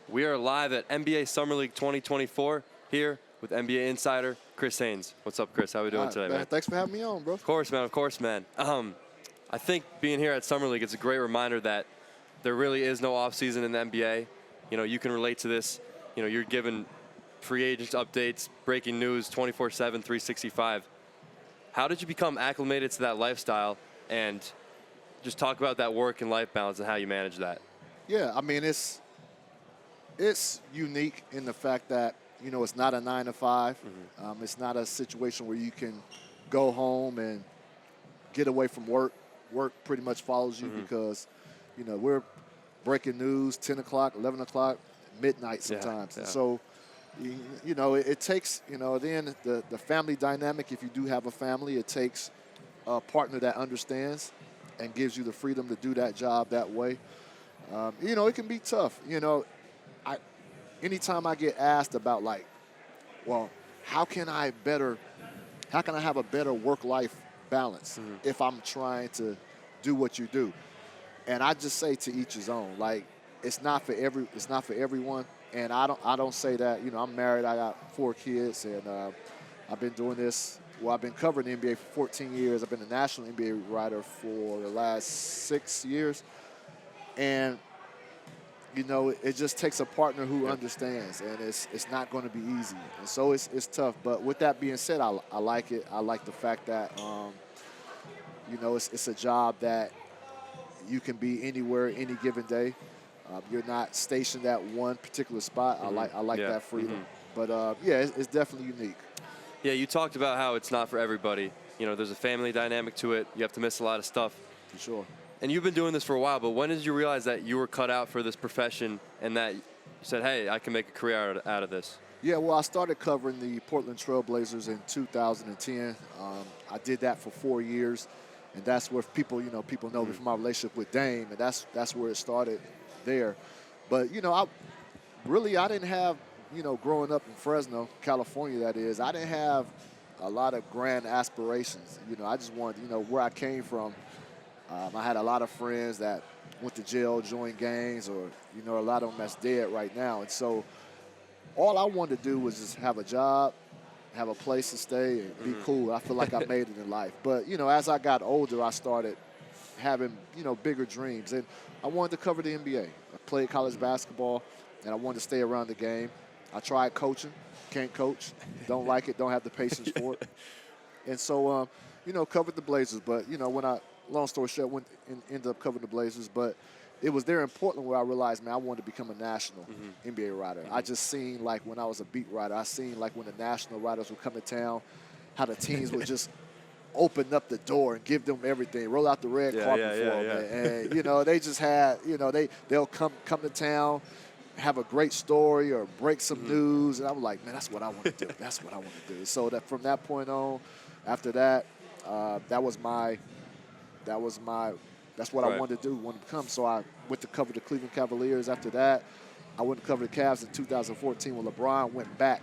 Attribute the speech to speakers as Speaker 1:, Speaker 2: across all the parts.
Speaker 1: We are live at NBA Summer League 2024 here with NBA insider Chris Haynes. What's up, Chris? How are we doing today, man?
Speaker 2: Thanks for having me on, bro.
Speaker 1: Of course, man. Of course, man. I think being here at Summer League, it's a great reminder that there really is no offseason in the NBA. You know, you can relate to this. You know, you're given free agents updates, breaking news 24/7, 365. How did you become acclimated to that lifestyle, and just talk about that work and life balance and how you manage that?
Speaker 2: Yeah, I mean, it's unique in the fact that, you know, it's not a 9 to 5. It's not a situation where you can go home and get away from work. Work pretty much follows you because, you know, we're breaking news 10 o'clock, 11 o'clock, midnight sometimes.
Speaker 1: Yeah.
Speaker 2: And so, you know, it takes, you know, then the family dynamic, if you do have a family, it takes a partner that understands and gives you the freedom to do that job that way. You know, it can be tough. You know, anytime I get asked about, like, well, how can I have a better work-life balance if I'm trying to do what you do? And I just say to each his own. Like, it's not for everyone. And I don't say that. You know, I'm married. I got 4 kids, and I've been doing this. Well, I've been covering the NBA for 14 years. I've been a national NBA writer for the last 6 years. And, you know, it just takes a partner who understands, and it's not going to be easy. And so it's tough. But with that being said, I like it. I like the fact that, you know, it's a job that you can be anywhere, any given day. You're not stationed at one particular spot. I like that freedom. But, yeah, it's definitely unique.
Speaker 1: Yeah, you talked about how it's not for everybody. You know, there's a family dynamic to it. You have to miss a lot of stuff.
Speaker 2: For sure.
Speaker 1: And you've been doing this for a while, but when did you realize that you were cut out for this profession and that you said, hey, I can make a career out of this?
Speaker 2: Yeah, well, I started covering the Portland Trail Blazers in 2010. I did that for 4 years, and that's where people know me from my relationship with Dame, and that's where it started there. But, you know, I didn't have, you know, growing up in Fresno, California, that is, I didn't have a lot of grand aspirations. You know, I just wanted, you know, where I came from. I had a lot of friends that went to jail, joined gangs, or, you know, a lot of them that's dead right now. And so all I wanted to do was just have a job, have a place to stay, and be cool. I feel like I made it in life. But, you know, as I got older, I started having, you know, bigger dreams. And I wanted to cover the NBA. I played college basketball, and I wanted to stay around the game. I tried coaching. Can't coach. Don't like it. Don't have the patience for it. And so, you know, covered the Blazers. But, you know, long story short, ended up covering the Blazers. But it was there in Portland where I realized, man, I wanted to become a national NBA writer. I just seen, like, when I was a beat writer, I seen, like, when the national writers would come to town, how the teams would just open up the door and give them everything, roll out the red carpet for them. And, you know, they just had, you know, they'll come to town, have a great story or break some news. And I was like, man, that's what I want to do. That's what I want to do. So that from that point on, after that, that's what I wanted to do, wanted to become. So I went to cover the Cleveland Cavaliers. After that, I went to cover the Cavs in 2014 when LeBron went back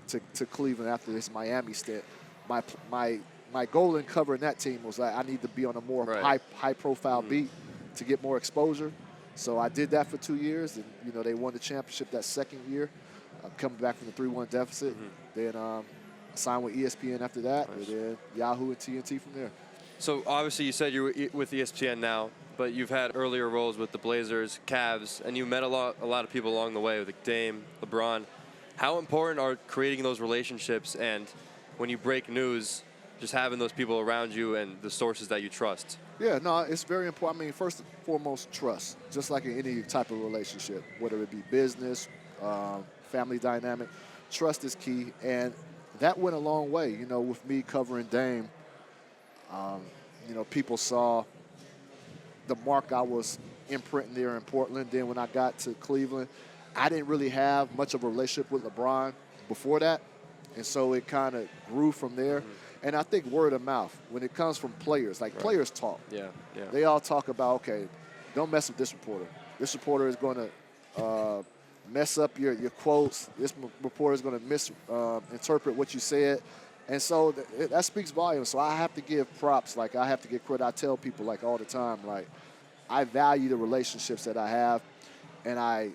Speaker 2: to Cleveland after his Miami stint. My goal in covering that team was that I need to be on a more high-profile beat to get more exposure. So I did that for 2 years, and, you know, they won the championship that second year, coming back from the 3-1 deficit. Then I signed with ESPN after that, and then Yahoo and TNT from there.
Speaker 1: So obviously you said you're with ESPN now, but you've had earlier roles with the Blazers, Cavs, and you met a lot of people along the way, with Dame, LeBron. How important are creating those relationships, and when you break news, just having those people around you and the sources that you trust? Yeah,
Speaker 2: no, it's very important. I mean, first and foremost, trust, just like in any type of relationship, whether it be business, family dynamic. Trust is key, and that went a long way. You know, with me covering Dame, you know, people saw the mark I was imprinting there in Portland. Then when I got to Cleveland, I didn't really have much of a relationship with LeBron before that, and so it kind of grew from there. And I think word of mouth, when it comes from players, like players talk. They all talk about, okay, don't mess with this reporter. This reporter is going to mess up your quotes. This reporter is going to misinterpret what you said. And so that speaks volumes. So I have to give props. Like, I have to give credit. I tell people, like, all the time, like, I value the relationships that I have, and I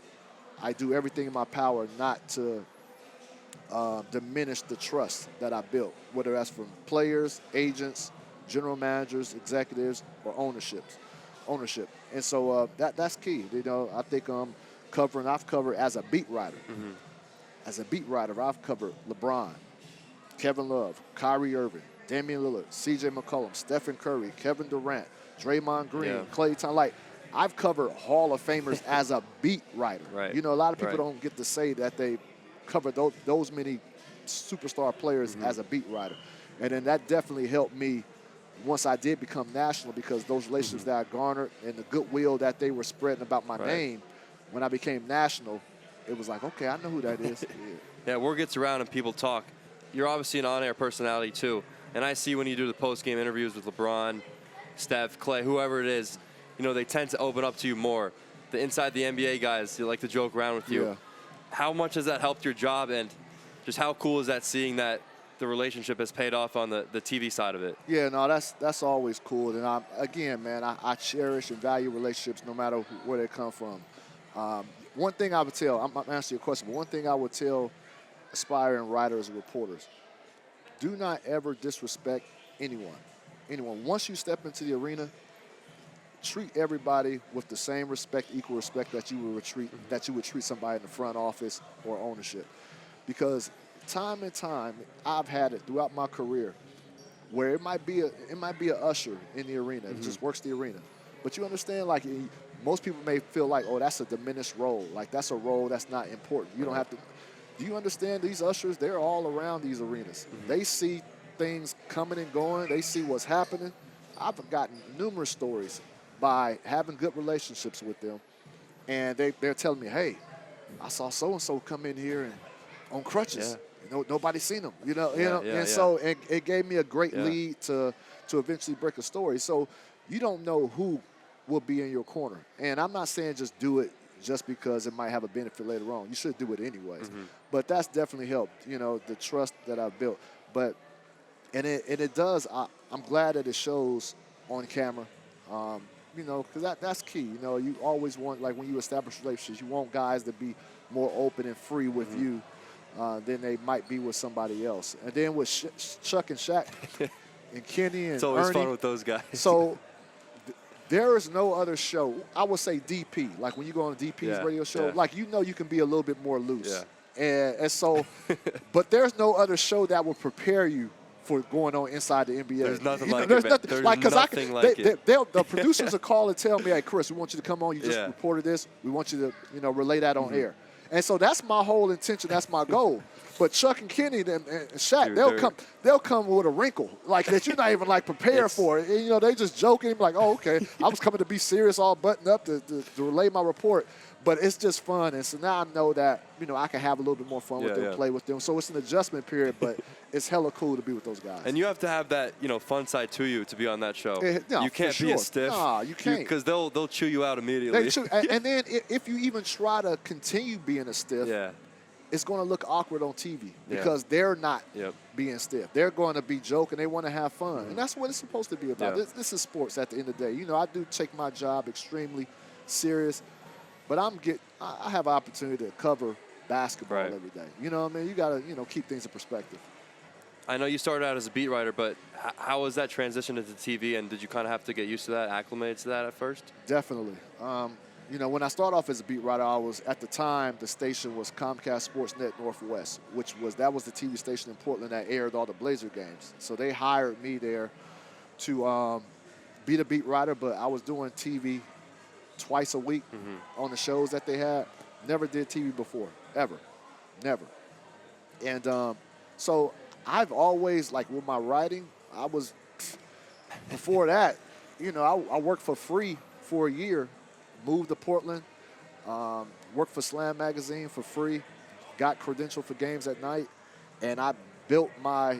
Speaker 2: I do everything in my power not to diminish the trust that I built, whether that's from players, agents, general managers, executives, or ownership. And so that's key. You know, I think I've covered as a beat writer.
Speaker 1: Mm-hmm.
Speaker 2: As a beat writer, I've covered LeBron, Kevin Love, Kyrie Irving, Damian Lillard, C.J. McCollum, Stephen Curry, Kevin Durant, Draymond Green, Klay Thompson. Like, I've covered Hall of Famers as a beat writer.
Speaker 1: Right.
Speaker 2: You know, a lot of people don't get to say that they covered those many superstar players as a beat writer. And then that definitely helped me once I did become national, because those relationships that I garnered and the goodwill that they were spreading about my name, when I became national, it was like, okay, I know who that is.
Speaker 1: Yeah, word gets around and people talk. You're obviously an on-air personality too, and I see when you do the post-game interviews with LeBron, Steph, Klay, whoever it is, you know, they tend to open up to you more. The inside the NBA guys, they like to joke around with you.
Speaker 2: Yeah.
Speaker 1: How much has that helped your job, and just how cool is that seeing that the relationship has paid off on the TV side of it?
Speaker 2: Yeah, no, that's always cool. And I cherish and value relationships no matter where they come from. One thing I would tell, I'm answering your question, but one thing I would tell aspiring writers and reporters, do not ever disrespect anyone. Once you step into the arena, treat everybody with the same respect, equal respect that you would treat somebody in the front office or ownership. Because time and time, I've had it throughout my career where it might be a usher in the arena. It just works the arena. But you understand, like, most people may feel like, oh, that's a diminished role. Like, that's a role that's not important. You don't have to. Do you understand these ushers? They're all around these arenas. They see things coming and going. They see what's happening. I've gotten numerous stories by having good relationships with them. And they're telling me, hey, I saw so-and-so come in here and on crutches. Nobody's seen them, So it gave me a great lead to eventually break a story. So you don't know who will be in your corner. And I'm not saying just do it just because it might have a benefit later on. You should do it anyways. But that's definitely helped, the trust that I've built. But it does. I'm glad that it shows on camera. Because that's key. You always want, like, when you establish relationships, you want guys to be more open and free with you than they might be with somebody else. And then with Chuck and Shaq and Kenny and
Speaker 1: it's always
Speaker 2: Ernie,
Speaker 1: fun with those guys.
Speaker 2: So there is no other show. I would say DP. Like, when you go on DP's radio show, like, you can be a little bit more loose. And so, but there's no other show that will prepare you for going on inside the NBA.
Speaker 1: There's nothing like
Speaker 2: there's
Speaker 1: it.
Speaker 2: Nothing,
Speaker 1: there's
Speaker 2: like,
Speaker 1: nothing like it.
Speaker 2: The producers will call and tell me, hey, Chris, we want you to come on. You just reported this. We want you to, relay that on air. And so that's my whole intention. That's my goal. But Chuck and Kenny and Shaq, they'll come with a wrinkle, like, that you're not even, like, prepared for. And, they just joking, like, oh, okay, I was coming to be serious, all buttoned up to relay my report. But it's just fun. And so now I know that, I can have a little bit more fun with them, play with them. So it's an adjustment period, but it's hella cool to be with those guys.
Speaker 1: And you have to have that, fun side to you to be on that show.
Speaker 2: No,
Speaker 1: you can't be a stiff.
Speaker 2: Nah, you can't.
Speaker 1: Because they'll chew you out immediately.
Speaker 2: And then if you even try to continue being a stiff, it's going to look awkward on TV because they're not being stiff. They're going to be joking. They want to have fun. And that's what it's supposed to be about. This is sports at the end of the day. I do take my job extremely serious, but I have an opportunity to cover basketball every day. You know what I mean? You got to, keep things in perspective.
Speaker 1: I know you started out as a beat writer, but how was that transition into TV, and did you kind of have to get used to that, acclimated to that at first?
Speaker 2: Definitely. When I started off as a beat writer, at the time, the station was Comcast Sportsnet Northwest, that was the TV station in Portland that aired all the Blazer games. So they hired me there to be the beat writer, but I was doing TV twice a week on the shows that they had. Never did TV before, ever, never. And so I've always, like, with my writing, before that, I worked for free for a year. Moved to Portland, worked for Slam Magazine for free, got credentialed for games at night, and I built I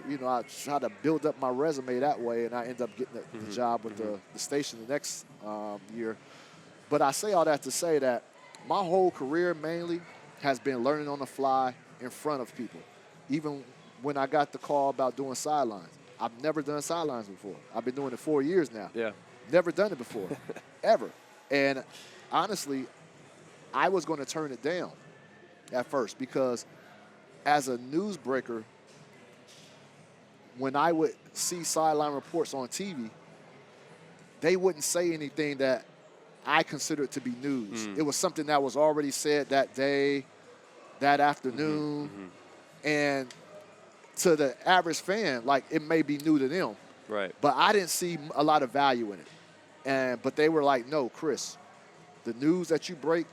Speaker 2: tried to build up my resume that way, and I ended up getting the job with the station the next year. But I say all that to say that my whole career mainly has been learning on the fly in front of people. Even when I got the call about doing sidelines, I've never done sidelines before. I've been doing it 4 years now. Never done it before, ever. And honestly, I was going to turn it down at first, because as a newsbreaker, when I would see sideline reports on TV, they wouldn't say anything that I considered to be news. It was something that was already said that day, that afternoon, and to the average fan, like, it may be new to them.
Speaker 1: Right.
Speaker 2: But I didn't see a lot of value in it. But they were like, no, Chris, the news that you break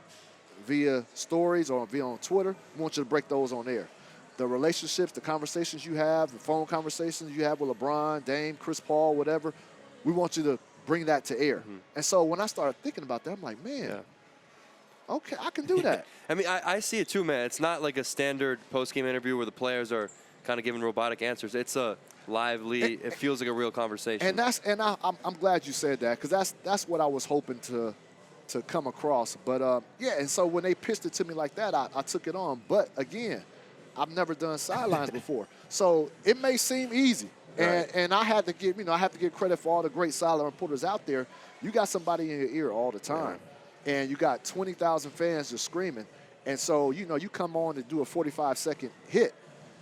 Speaker 2: via stories or via on Twitter, we want you to break those on air. The relationships, the conversations you have, the phone conversations you have with LeBron, Dame, Chris Paul, whatever, we want you to bring that to air. And so when I started thinking about that, I'm like, man, okay, I can do that.
Speaker 1: I mean, I see it too, man. It's not like a standard post-game interview where the players are kind of giving robotic answers. It's a lively, it feels like a real conversation.
Speaker 2: And I'm glad you said that, because that's what I was hoping to come across. But, yeah, and so when they pitched it to me like that, I took it on. But, again, I've never done sidelines before. So it may seem easy.
Speaker 1: Right.
Speaker 2: And I had to give credit for all the great sideline reporters out there. You got somebody in your ear all the time. And you got 20,000 fans just screaming. And so, you come on to do a 45-second hit.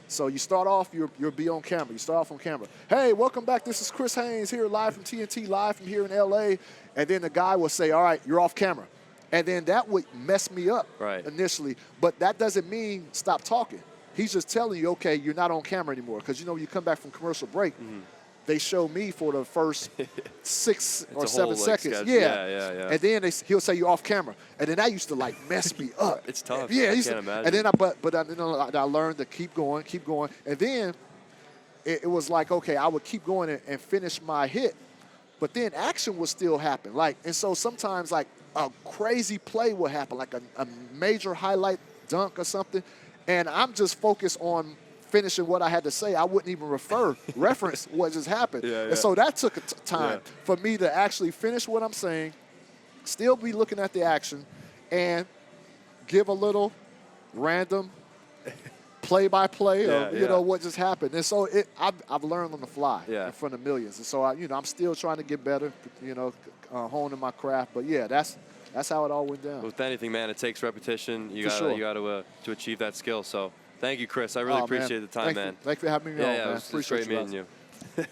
Speaker 2: So you start off, you'll be on camera. You start off on camera. Hey, welcome back. This is Chris Haynes here live from TNT, live from here in L.A. And then the guy will say, all right, you're off camera. And then that would mess me up initially. But that doesn't mean stop talking. He's just telling you, okay, you're not on camera anymore. Because, when you come back from commercial break, they show me for the first 6 or 7 seconds.
Speaker 1: Yeah.
Speaker 2: And then he'll say you're off camera. And then that used to, mess me up.
Speaker 1: It's tough.
Speaker 2: Yeah,
Speaker 1: I can't imagine.
Speaker 2: And then I learned to keep going. And then it was like, okay, I would keep going and finish my hit. But then action would still happen. And so sometimes, a crazy play would happen, like a major highlight dunk or something. And I'm just focused on finishing what I had to say. I wouldn't even reference what just happened. And so that took time for me to actually finish what I'm saying, still be looking at the action, and give a little random play-by-play of what just happened. And so I've learned on the fly in front of millions. And so I'm still trying to get better, honing my craft. But yeah, that's how it all went down.
Speaker 1: With anything, man, it takes repetition. You got to achieve that skill. So thank you, Chris. I really appreciate the time, man.
Speaker 2: Thanks for having me on, man.
Speaker 1: It was great meeting you.